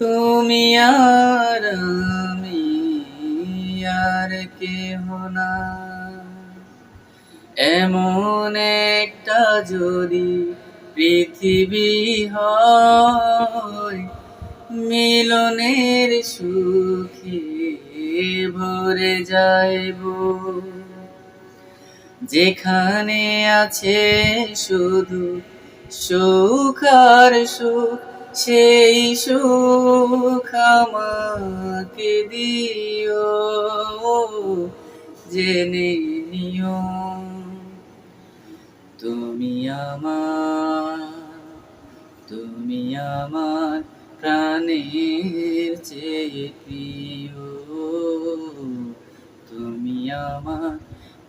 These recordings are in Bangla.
তুমি আর আমি আর কেহ না, এমন একটা যদি পৃথিবী হয়, মিলনের সুখে ভরে যাইব। যেখানে আছে শুধু সুখ আর সুখ, সেই সুখ আমাকে দিও, জেনে নিও তুমি আমার, তুমি আমার প্রাণের চেয়ে প্রিয়, তুমি আমার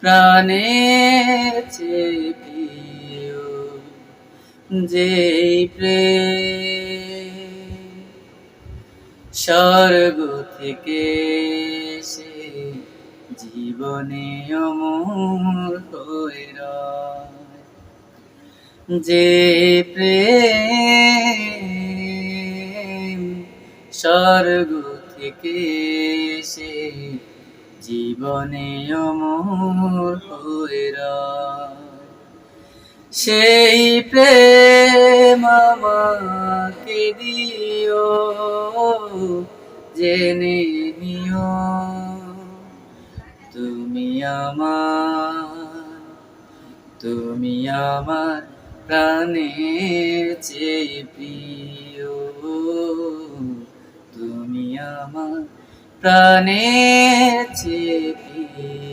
প্রাণের চেয়ে প্রিয়। যেই প্রেম স্বর্গ থেকে সে জীবনে অমর হয়ে রয়, যে প্রেম স্বর্গ থেকে সে জীবনে অমর হয়ে রয়, সেই প্রেম আমাকে দিও, জেনে নিও তুমি আমার, তুমি আমার প্রাণের চেয়ে প্রিয়, তুমি আমার প্রাণের চেয়ে প্রিয়।